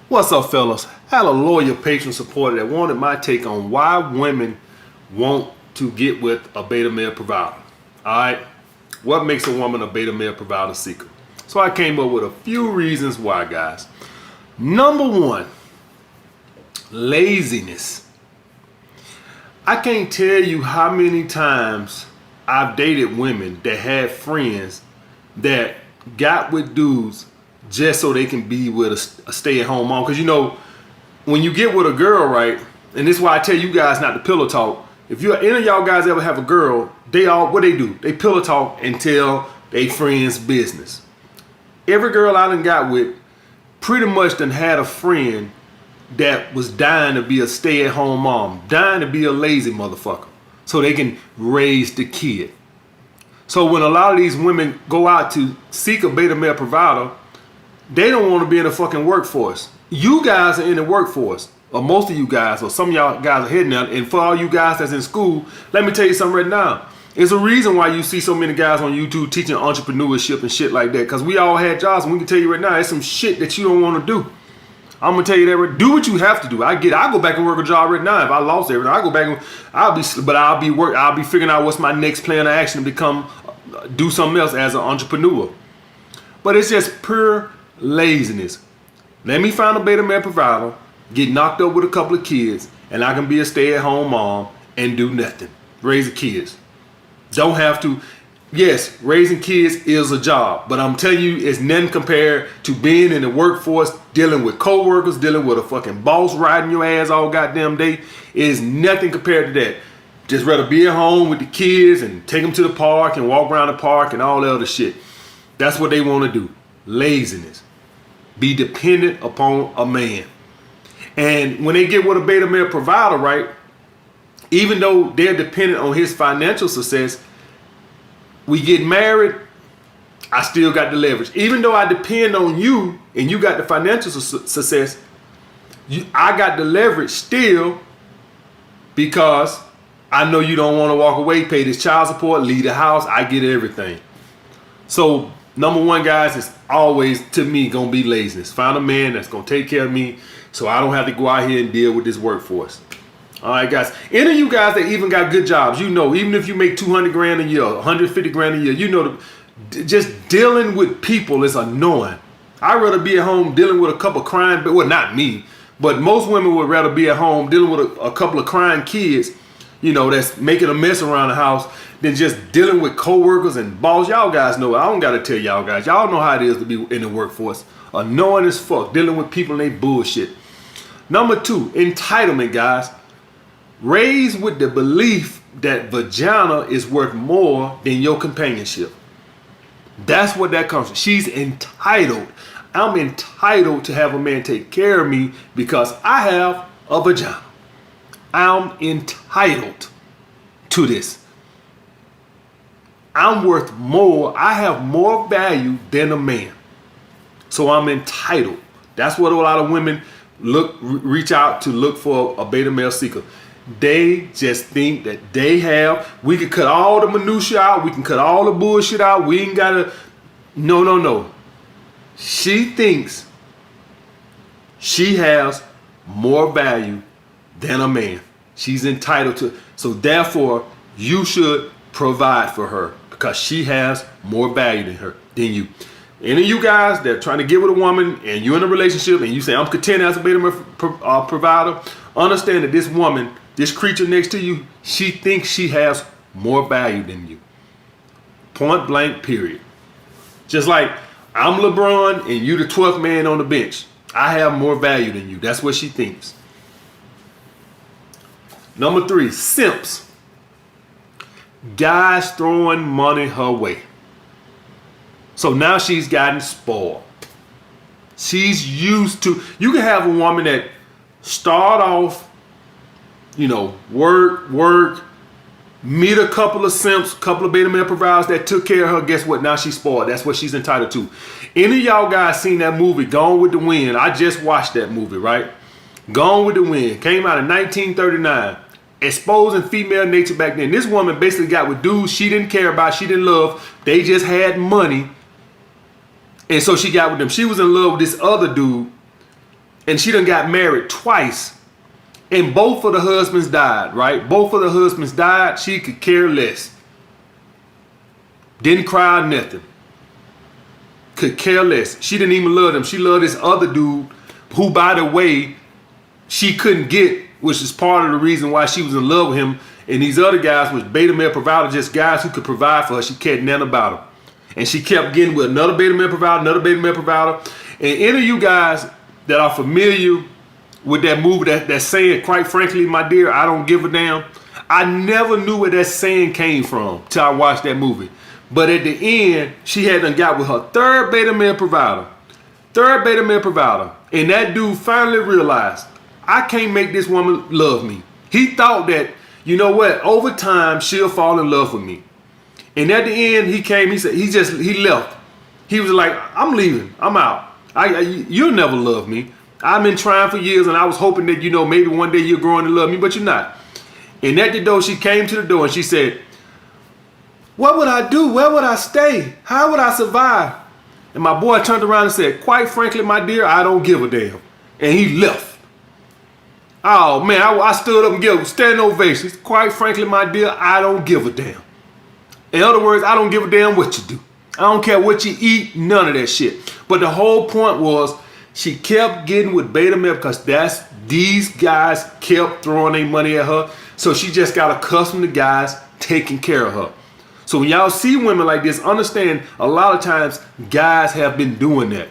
What's up, fellas? Had a loyal patron supporter that wanted my take on why women want to get with a beta male provider. Alright? What makes a woman a beta male provider seeker? So I came up with a few reasons why, guys. Number one, laziness. I can't tell you how many times I've dated women that had friends that got with dudes just so they can be with a stay-at-home mom. Because when you get with a girl, right, and this is why I tell you guys not to pillow talk. If any of y'all guys ever have a girl, what they do? They pillow talk and tell they friends business. Every girl I done got with pretty much done had a friend that was dying to be a stay-at-home mom, dying to be a lazy motherfucker, so they can raise the kid. So when a lot of these women go out to seek a beta male provider, they don't want to be in the fucking workforce. You guys are in the workforce, or most of you guys, or some of y'all guys are heading out. And for all you guys that's in school, let me tell you something right now. It's a reason why you see so many guys on YouTube teaching entrepreneurship and shit like that. Because we all had jobs, and we can tell you right now, it's some shit that you don't want to do. I'm gonna tell you that. Do what you have to do. I go back and work a job right now. If I lost everything, I go back and I'll be figuring out what's my next plan of action to do something else as an entrepreneur. But it's just pure laziness. Let me find a beta male provider, get knocked up with a couple of kids, and I can be a stay-at-home mom and do nothing. Raise the kids. Don't have to. Yes, raising kids is a job, but I'm telling you, it's nothing compared to being in the workforce, dealing with co-workers, dealing with a fucking boss riding your ass all goddamn day. It is nothing compared to that. Just rather be at home with the kids and take them to the park and walk around the park and all that other shit. That's what they want to do. Laziness. Be dependent upon a man. And when they get with a beta male provider, right, even though they're dependent on his financial success, we get married, I still got the leverage. Even though I depend on you and you got the financial success, I got the leverage still, because I know you don't want to walk away, pay this child support, leave the house, I get everything. So number one, guys, is always, to me, gonna be laziness. Find a man that's gonna take care of me so I don't have to go out here and deal with this workforce. All right, guys. Any of you guys that even got good jobs, even if you make 200 grand a year, 150 grand a year, just dealing with people is annoying. I'd rather be at home dealing with a couple of crying, well, not me, but most women would rather be at home dealing with a couple of crying kids, that's making a mess around the house, than just dealing with co-workers and boss. Y'all guys know, I don't got to tell y'all guys. Y'all know how it is to be in the workforce. Annoying as fuck, dealing with people and they bullshit. Number two, entitlement, guys. Raised with the belief that vagina is worth more than your companionship. That's what that comes from. She's entitled. I'm entitled to have a man take care of me because I have a vagina. I'm entitled to this. I'm worth more. I have more value than a man. So I'm entitled. That's what a lot of women reach out to look for a beta male seeker. They just think that we can cut all the minutia out. We can cut all the bullshit out. We ain't gotta. No. She thinks she has more value than a man. She's entitled to. So therefore, you should provide for her because she has more value than you. Any of you guys that are trying to get with a woman and you're in a relationship and you say, I'm content as a beta male provider, understand that this woman, this creature next to you, she thinks she has more value than you. Point blank, period. Just like I'm LeBron and you the 12th man on the bench. I have more value than you. That's what she thinks. Number three, simps. Guys throwing money her way. So now she's gotten spoiled. She's used to, you can have a woman that start off, work, meet a couple of simps, couple of beta male providers that took care of her. Guess what? Now she's spoiled. That's what she's entitled to. Any of y'all guys seen that movie, Gone with the Wind? I just watched that movie, right? Gone with the Wind. Came out in 1939. Exposing female nature back then. This woman basically got with dudes she didn't care about, she didn't love. They just had money. And so she got with them. She was in love with this other dude and she done got married twice, and both of the husbands died, right? Both of the husbands died. She could care less. Didn't cry or nothing. Could care less. She didn't even love him. She loved this other dude who, by the way, she couldn't get, which is part of the reason why she was in love with him. And these other guys was beta male provider, just guys who could provide for her. She cared nothing about them. And she kept getting with another beta male provider, another beta male provider. And any of you guys that are familiar with that movie, that saying, quite frankly, my dear, I don't give a damn. I never knew where that saying came from till I watched that movie. But at the end, she had done got with her third beta male provider. Third beta male provider. And that dude finally realized, I can't make this woman love me. He thought that, you know what, over time, she'll fall in love with me. And at the end, he came, he said, he left. He was like, I'm leaving, I'm out. You'll never love me. I've been trying for years, and I was hoping that, you know, maybe one day you're growing to love me, but you're not. And at the door, she came to the door and she said, what would I do? Where would I stay? How would I survive? And my boy turned around and said, quite frankly, my dear, I don't give a damn. And he left. Oh man, I stood up and gave standing ovations. Quite frankly, my dear, I don't give a damn. In other words, I don't give a damn what you do. I don't care what you eat, none of that shit. But the whole point was she kept getting with beta male because these guys kept throwing their money at her. So she just got accustomed to guys taking care of her. So when y'all see women like this, understand a lot of times guys have been doing that.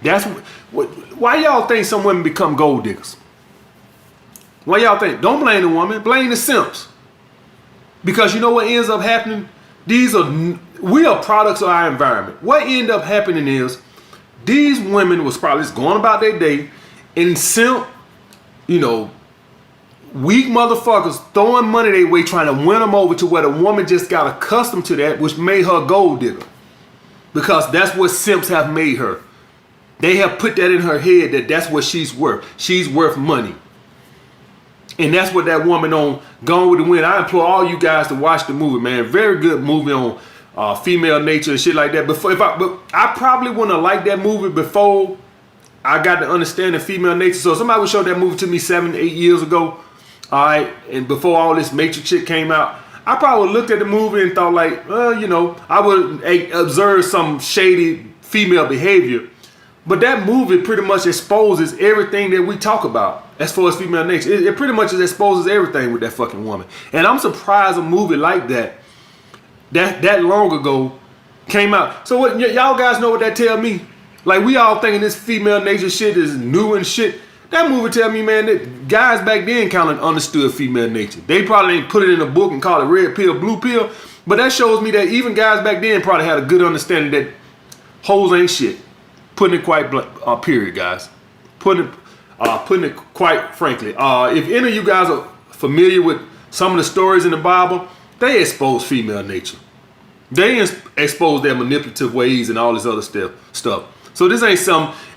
That's why y'all think some women become gold diggers. Why y'all think? Don't blame the woman, blame the simps. Because you know what ends up happening? We are products of our environment. What ended up happening is these women was probably just going about their day and simp, you know, weak motherfuckers throwing money their way, trying to win them over to where the woman just got accustomed to that, which made her a gold digger. Because that's what simps have made her. They have put that in her head that that's what she's worth. She's worth money. And that's what that woman on Gone with the Wind. I implore all you guys to watch the movie, man. Very good movie on female nature and shit like that. But I probably wouldn't have liked that movie before I got to understand the female nature. So somebody would show that movie to me 7, 8 years ago. All right, and before all this Matrix shit came out, I probably looked at the movie and thought like, you know, I would observe some shady female behavior. But that movie pretty much exposes everything that we talk about as far as female nature. It pretty much exposes everything with that fucking woman. And I'm surprised a movie like that long ago came out. So what y'all guys know what that tell me? Like we all thinking this female nature shit is new and shit. That movie tell me, man, that guys back then kind of understood female nature. They probably ain't put it in a book and call it red pill, blue pill. But that shows me that even guys back then probably had a good understanding that hoes ain't shit. Putting it quite period, guys. Putting it quite frankly. If any of you guys are familiar with some of the stories in the Bible, they expose female nature. They expose their manipulative ways and all this other stuff. So this ain't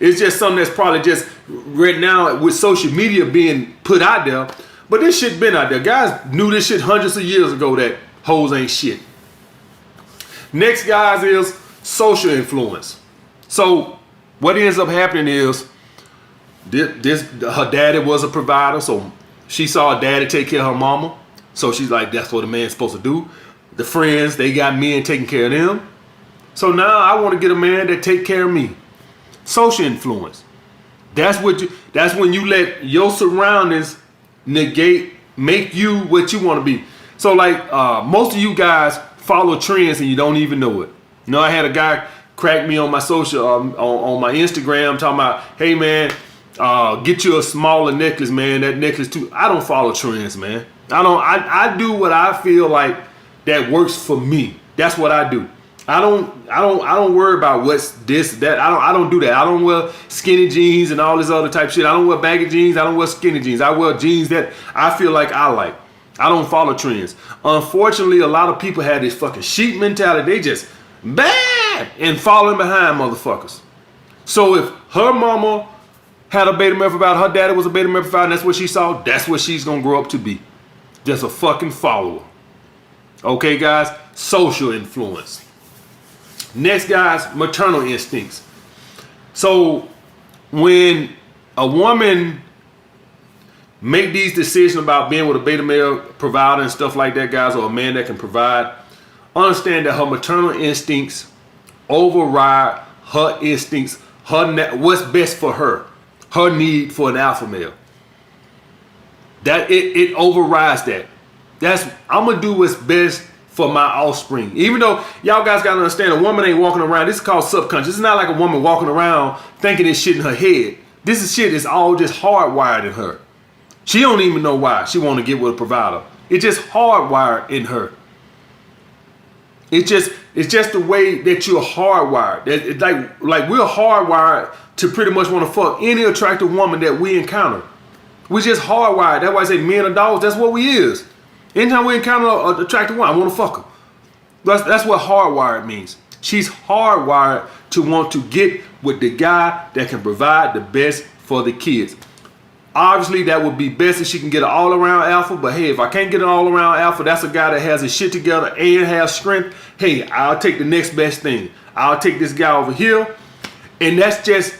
it's just something that's probably just right now with social media being put out there. But this shit been out there. Guys knew this shit hundreds of years ago that hoes ain't shit. Next, guys, is social influence. So what ends up happening is her daddy was a provider, so she saw her daddy take care of her mama. So she's like, that's what a man's supposed to do. The friends, they got men taking care of them. So now I want to get a man that take care of me. Social influence. That's when you let your surroundings make you what you want to be. So like most of you guys follow trends and you don't even know it. You know, I had a guy crack me on my social on my Instagram talking about, hey man, get you a smaller necklace, man. That necklace too. I don't follow trends, man. I do what I feel like that works for me. That's what I do. I don't worry about what's this, that. I don't do that. I don't wear skinny jeans and all this other type shit. I don't wear baggy jeans. I don't wear skinny jeans. I wear jeans that I feel like I like. I don't follow trends. Unfortunately, a lot of people have this fucking sheep mentality. They just bad and falling behind motherfuckers. So if her mama had a beta male provider, her daddy was a beta male provider, and that's what she saw, that's what she's gonna grow up to be. Just a fucking follower. Okay, guys? Social influence. Next, guys, maternal instincts. So when a woman make these decisions about being with a beta male provider and stuff like that, guys, or a man that can provide, understand that her maternal instincts override her instincts, what's best for her, her need for an alpha male. That it overrides that. I'm gonna do what's best for my offspring. Even though y'all guys gotta understand, a woman ain't walking around. This is called subconscious. It's not like a woman walking around thinking this shit in her head. Shit is all just hardwired in her. She don't even know why she want to get with a provider. It's just hardwired in her. It's just the way that you're hardwired. It's like we're hardwired to pretty much want to fuck any attractive woman that we encounter. We just hardwired. That's why I say men are dogs. That's what we is. Anytime we encounter an attractive woman, I want to fuck her. That's what hardwired means. She's hardwired to want to get with the guy that can provide the best for the kids. Obviously, that would be best if she can get an all-around alpha. But hey, if I can't get an all-around alpha, that's a guy that has his shit together and has strength. Hey, I'll take the next best thing. I'll take this guy over here. And that's just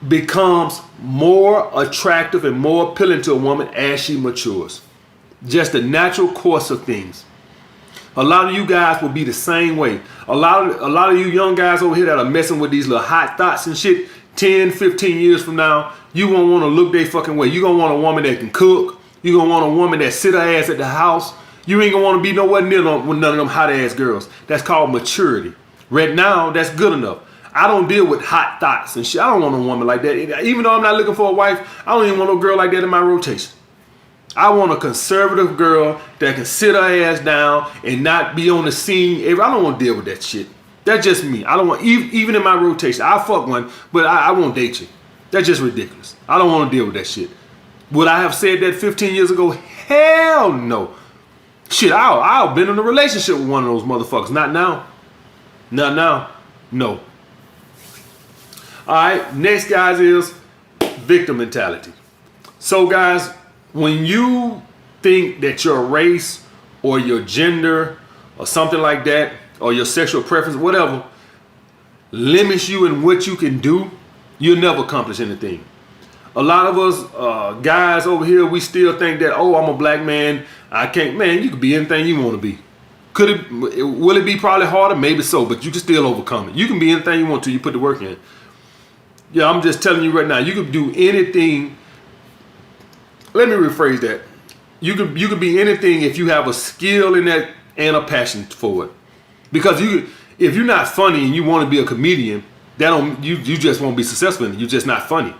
becomes more attractive and more appealing to a woman as she matures. Just the natural course of things. A lot of you guys will be the same way. A lot of you young guys over here that are messing with these little hot thoughts and shit, 10, 15 years from now, you won't want to look their fucking way. You gonna want a woman that can cook. You gonna want a woman that sit her ass at the house. You ain't gonna want to be nowhere near with none of them hot ass girls. That's called maturity. Right now, that's good enough. I don't deal with hot thoughts and shit. I don't want a woman like that. Even though I'm not looking for a wife, I don't even want no girl like that in my rotation. I want a conservative girl that can sit her ass down and not be on the scene. I don't want to deal with that shit. That's just me. I don't want, even in my rotation, I'll fuck one, but I won't date you. That's just ridiculous. I don't want to deal with that shit. Would I have said that 15 years ago? Hell no. Shit, I'll been in a relationship with one of those motherfuckers. Not now. Not now. No. All right, next, guys, is victim mentality. So, guys, when you think that your race or your gender or something like that, or your sexual preference, whatever, limits you in what you can do, you'll never accomplish anything. A lot of us guys over here, we still think that, oh, I'm a black man, I can't. Man, you can be anything you want to be. Will it be probably harder? Maybe so, but you can still overcome it. You can be anything you want to. You put the work in. Yeah, I'm just telling you right now, you can do anything. Let me rephrase that. You could be anything if you have a skill in that and a passion for it. Because if you're not funny and you want to be a comedian, you just won't be successful in it. You're just not funny,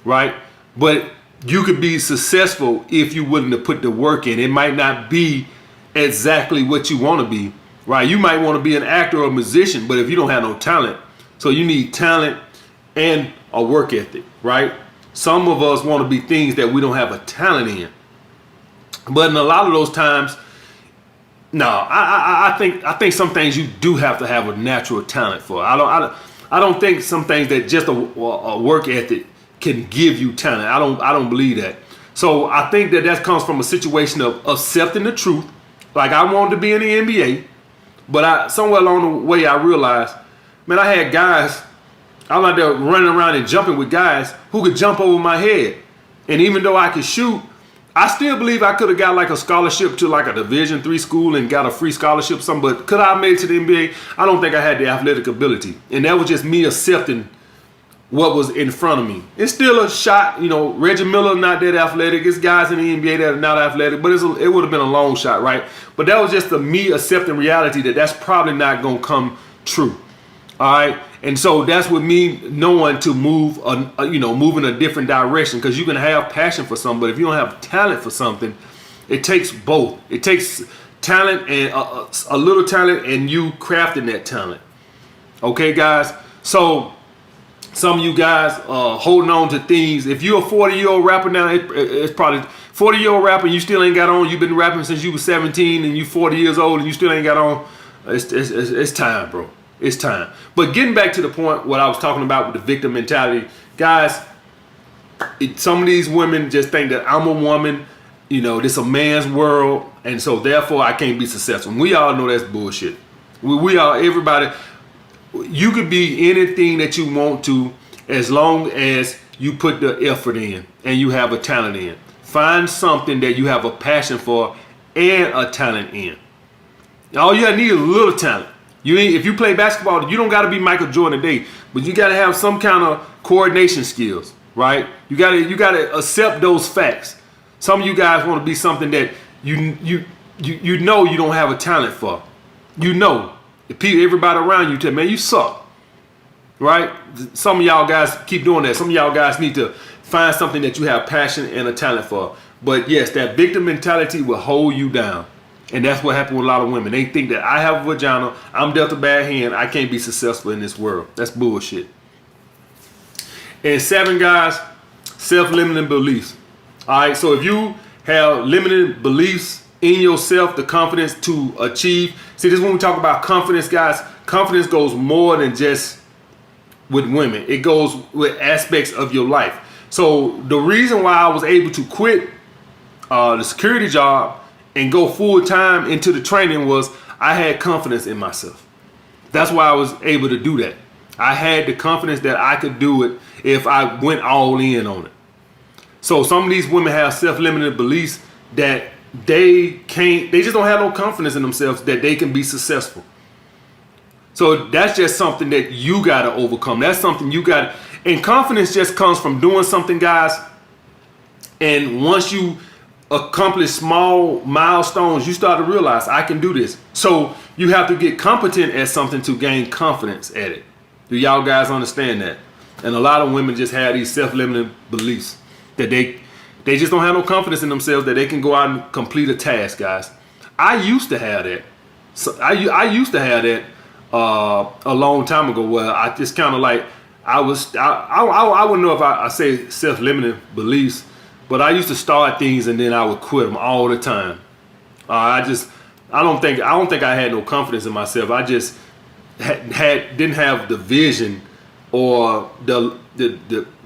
right? But you could be successful if you're willing to put the work in. It might not be exactly what you want to be, right? You might want to be an actor or a musician, but if you don't have no talent, so you need talent and a work ethic, right? Some of us want to be things that we don't have a talent in. But in a lot of those times, no, I think some things you do have to have a natural talent for. I don't think some things that just a work ethic can give you talent. I don't believe that. So I think that comes from a situation of accepting the truth. Like, I wanted to be in the NBA, but somewhere along the way I realized, man, I had guys. I'm out there running around and jumping with guys who could jump over my head. And even though I could shoot, I still believe I could have got like a scholarship to like a Division III school and got a free scholarship or something. But could I have made it to the NBA? I don't think I had the athletic ability. And that was just me accepting what was in front of me. It's still a shot. You know, Reggie Miller, not that athletic. It's guys in the NBA that are not athletic. But it would have been a long shot, right? But that was just me accepting reality that's probably not going to come true. All right. And so that's with me knowing to move in a different direction, because you can have passion for something, but if you don't have talent for something, it takes both. It takes talent and a little talent and you crafting that talent. Okay, guys. So some of you guys holding on to things. If you're a 40-year-old rapper now, it's probably 40-year-old rapper and you still ain't got on. You've been rapping since you were 17 and you 40 years old and you still ain't got on. It's time, bro. It's time. But getting back to the point, what I was talking about with the victim mentality, guys, some of these women just think that I'm a woman, this is a man's world, and so therefore I can't be successful. And we all know that's bullshit. Everybody, you could be anything that you want to, as long as you put the effort in and you have a talent in. Find something that you have a passion for and a talent in. All you need is a little talent. If you play basketball, you don't got to be Michael Jordan today, but you got to have some kind of coordination skills, right? You got to accept those facts. Some of you guys want to be something that you know you don't have a talent for. You know, everybody around you tell, man, you suck, right? Some of y'all guys keep doing that. Some of y'all guys need to find something that you have passion and a talent for. But yes, that victim mentality will hold you down. And that's what happened with a lot of women. They think that I have a vagina, I'm dealt a bad hand, I can't be successful in this world. That's bullshit. And 7, guys, self-limiting beliefs. All right, so if you have limited beliefs in yourself, the confidence to achieve. See, this is when we talk about confidence, guys. Confidence goes more than just with women. It goes with aspects of your life. So the reason why I was able to quit the security job and go full time into the training was I had confidence in myself. That's why I was able to do that. I had the confidence that I could do it if I went all in on it. So some of these women have self-limiting beliefs that they just don't have no confidence in themselves that they can be successful. So that's just something that you got to overcome. That's something you got. And confidence just comes from doing something, guys. And once you accomplish small milestones, you start to realize I can do this. So you have to get competent at something to gain confidence at it. Do y'all guys understand that? And a lot of women just have these self-limiting beliefs that they just don't have no confidence in themselves that they can go out and complete a task, guys. I used to have that. So I used to have that a long time ago, where I just kind of like I wouldn't know if I say self-limiting beliefs, but I used to start things and then I would quit them all the time. I don't think I had no confidence in myself. I just didn't have the vision or the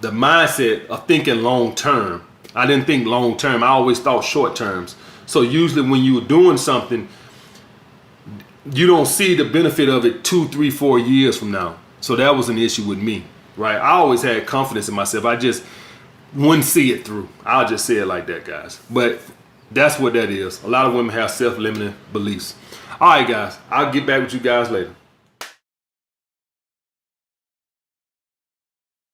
mindset of thinking long term. I didn't think long term. I always thought short terms. So usually when you're doing something, you don't see the benefit of it 2, 3, 4 years from now. So that was an issue with me, right? I always had confidence in myself. I just wouldn't see it through. I'll just say it like that, guys. But that's what that is. A lot of women have self-limiting beliefs. All right, guys. I'll get back with you guys later.